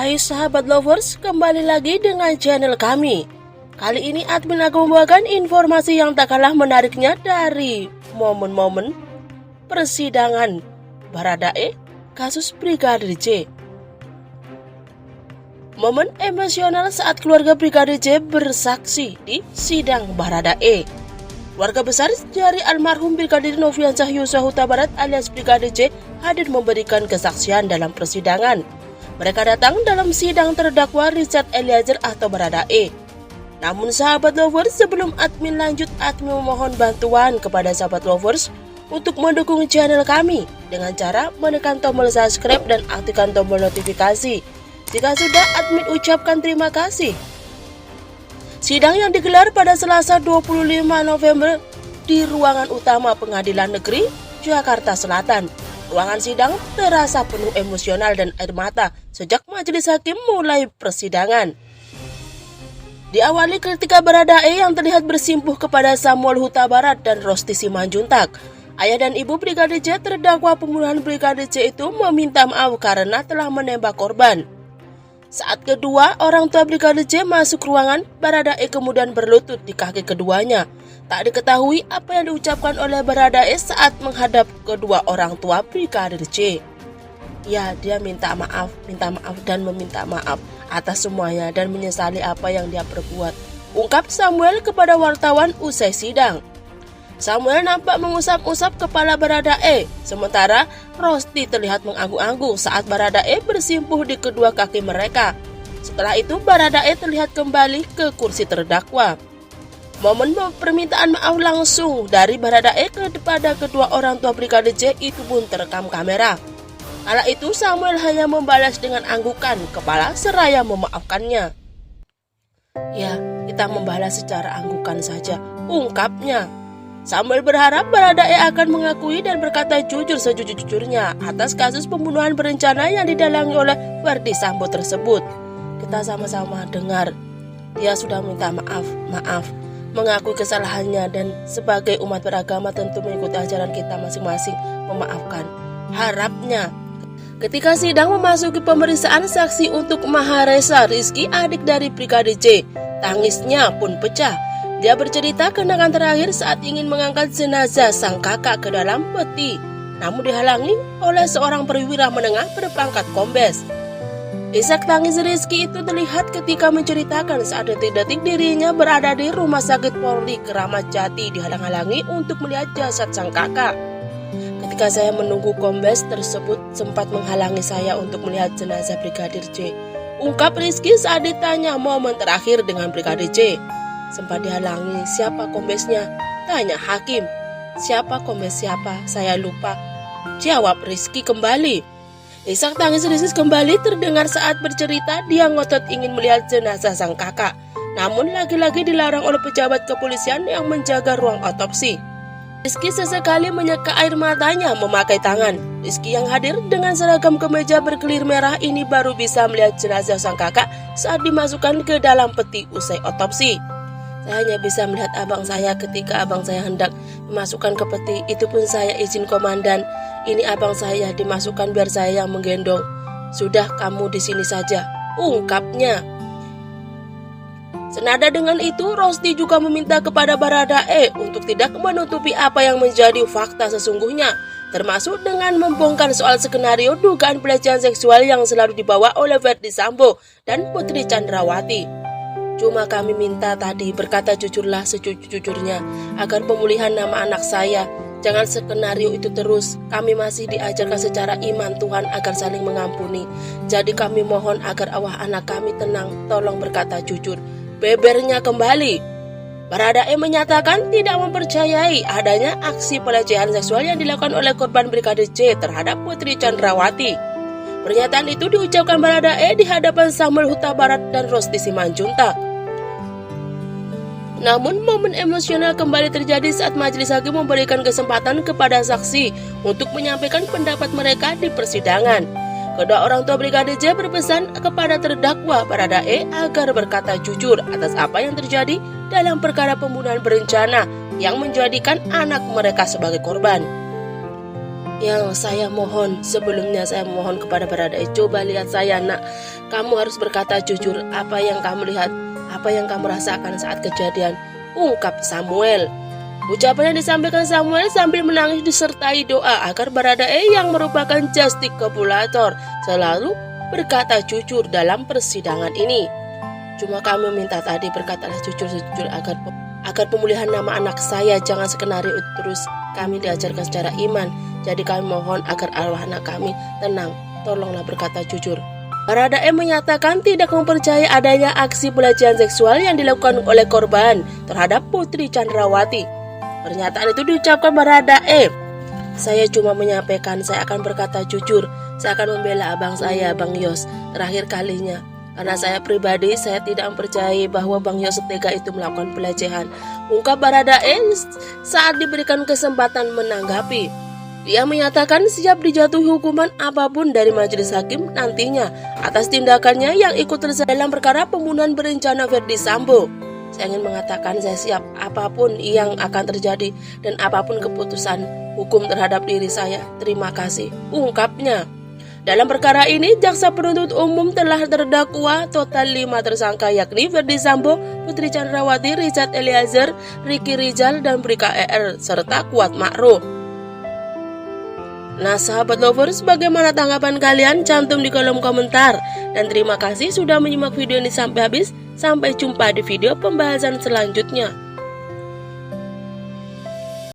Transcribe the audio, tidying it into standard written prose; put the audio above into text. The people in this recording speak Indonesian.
Hai sahabat lovers, kembali lagi dengan channel kami. Kali ini admin akan membawakan informasi yang tak kalah menariknya dari momen-momen persidangan Baradae kasus Brigadir J. Momen emosional saat keluarga Brigadir J bersaksi di sidang Baradae. Warga besar dari almarhum Brigadir Nofriansah Yosua Huta Barat alias Brigadir J hadir memberikan kesaksian dalam persidangan. Mereka datang dalam sidang terdakwa Richard Eliezer atau Baradae. Namun sahabat lovers, sebelum admin lanjut, admin memohon bantuan kepada sahabat lovers untuk mendukung channel kami dengan cara menekan tombol subscribe dan aktifkan tombol notifikasi. Jika sudah, admin ucapkan terima kasih. Sidang yang digelar pada Selasa 25 November di ruangan utama Pengadilan Negeri Jakarta Selatan. Ruangan sidang terasa penuh emosional dan air mata sejak majelis hakim mulai persidangan. Diawali ketika Baradae yang terlihat bersimpuh kepada Samuel Huta Barat dan Rosti Simanjuntak. Ayah dan ibu Brigadir J terdakwa pembunuhan Brigadir J itu meminta maaf karena telah menembak korban. Saat kedua orang tua Brigadir J masuk ruangan, Baradae kemudian berlutut di kaki keduanya. Tak diketahui apa yang diucapkan oleh Baradae saat menghadap kedua orang tua Brigadir J. Ya, dia minta maaf dan meminta maaf atas semuanya dan menyesali apa yang dia perbuat, ungkap Samuel kepada wartawan usai sidang. Samuel nampak mengusap-usap kepala Baradae, sementara Rosti terlihat mengangguk-angguk saat Baradae bersimpuh di kedua kaki mereka. Setelah itu Baradae terlihat kembali ke kursi terdakwa. Momen permintaan maaf langsung dari Baradae kepada kedua orang tua Brigadir J itu pun terekam kamera. Kala itu Samuel hanya membalas dengan anggukan kepala seraya memaafkannya. Ya, kita membalas secara anggukan saja, ungkapnya. Samuel berharap Baradae akan mengakui dan berkata jujur sejujur-jujurnya atas kasus pembunuhan berencana yang didalangi oleh Verdi Sambo tersebut. Kita sama-sama dengar, dia sudah minta maaf, mengakui kesalahannya dan sebagai umat beragama tentu mengikuti ajaran kita masing-masing memaafkan. Harapnya ketika sidang memasuki pemeriksaan saksi untuk Maharesa Rizky, adik dari Brigadir J, tangisnya pun pecah. Dia bercerita kenangan terakhir saat ingin mengangkat jenazah sang kakak ke dalam peti, namun dihalangi oleh seorang perwira menengah berpangkat kombes. Isak tangis Rizky itu terlihat ketika menceritakan saat detik-detik dirinya berada di Rumah Sakit Polri Kramat Jati dihalang-halangi untuk melihat jasad sang kakak. Ketika saya menunggu, kombes tersebut sempat menghalangi saya untuk melihat jenazah Brigadir J, ungkap Rizky saat ditanya momen terakhir dengan Brigadir J. Sempat dihalangi, siapa kombesnya? Tanya hakim. Siapa kombes siapa? Saya lupa, jawab Rizky kembali. Isak tangis Rizky kembali terdengar saat bercerita dia ngotot ingin melihat jenazah sang kakak, namun lagi-lagi dilarang oleh pejabat kepolisian yang menjaga ruang otopsi. Rizky sesekali menyeka air matanya memakai tangan. Rizky yang hadir dengan seragam kemeja berkelir merah ini baru bisa melihat jenazah sang kakak saat dimasukkan ke dalam peti usai otopsi. Saya hanya bisa melihat abang saya ketika abang saya hendak memasukkan ke peti. Itu pun saya izin komandan, ini abang saya dimasukkan biar saya yang menggendong. Sudah, kamu di sini saja, ungkapnya. Senada dengan itu, Rosti juga meminta kepada Baradae untuk tidak menutupi apa yang menjadi fakta sesungguhnya, termasuk dengan membongkar soal skenario dugaan pelecehan seksual yang selalu dibawa oleh Verdi Sambo dan Putri Chandrawati. Cuma kami minta tadi, berkata jujurlah sejujur-jujurnya agar pemulihan nama anak saya. Jangan skenario itu terus. Kami masih diajarkan secara iman Tuhan agar saling mengampuni. Jadi kami mohon agar awak anak kami tenang. Tolong berkata jujur, bebernya kembali. Baradae menyatakan tidak mempercayai adanya aksi pelecehan seksual yang dilakukan oleh korban Brigadir J terhadap Putri Chandrawati. Pernyataan itu diucapkan Baradae di hadapan Samuel Huta Barat dan Rosti Simanjuntak. Namun momen emosional kembali terjadi saat majelis hakim memberikan kesempatan kepada saksi untuk menyampaikan pendapat mereka di persidangan. Kedua orang tua Brigadir J berpesan kepada terdakwa Baradae agar berkata jujur atas apa yang terjadi dalam perkara pembunuhan berencana yang menjadikan anak mereka sebagai korban. Yang saya mohon, sebelumnya saya mohon kepada Baradae, coba lihat saya nak, kamu harus berkata jujur apa yang kamu lihat, apa yang kamu rasakan saat kejadian, ungkap Samuel. Ucapan yang disampaikan Samuel sambil menangis disertai doa agar Baradae yang merupakan justice kopulator selalu berkata jujur dalam persidangan ini. Cuma kami minta tadi berkatalah jujur agar pemulihan nama anak saya jangan skenario terus kami diajarkan secara iman. Jadi kami mohon agar arwah anak kami tenang, tolonglah berkata jujur. Baradae menyatakan tidak mempercayai adanya aksi pelecehan seksual yang dilakukan oleh korban terhadap Putri Chandrawati. Pernyataan itu diucapkan Baradae. Saya cuma menyampaikan saya akan berkata jujur, saya akan membela abang saya, Bang Yos, terakhir kalinya. Karena saya pribadi, saya tidak mempercayai bahwa Bang Yos tega itu melakukan pelecehan, ungkap Baradae saat diberikan kesempatan menanggapi. Dia menyatakan siap dijatuhi hukuman apapun dari majelis hakim nantinya atas tindakannya yang ikut terlibat dalam perkara pembunuhan berencana Verdi Sambo. Saya ingin mengatakan saya siap apapun yang akan terjadi dan apapun keputusan hukum terhadap diri saya. Terima kasih, ungkapnya. Dalam perkara ini, jaksa penuntut umum telah terdakwa total 5 tersangka yakni Verdi Sambo, Putri Chandrawati, Richard Eliezer, Ricky Rizal, dan Brika ER serta Kuat Ma'ruf. Nah sahabat lovers, bagaimana tanggapan kalian? Cantum di kolom komentar. Dan terima kasih sudah menyimak video ini sampai habis. Sampai jumpa di video pembahasan selanjutnya.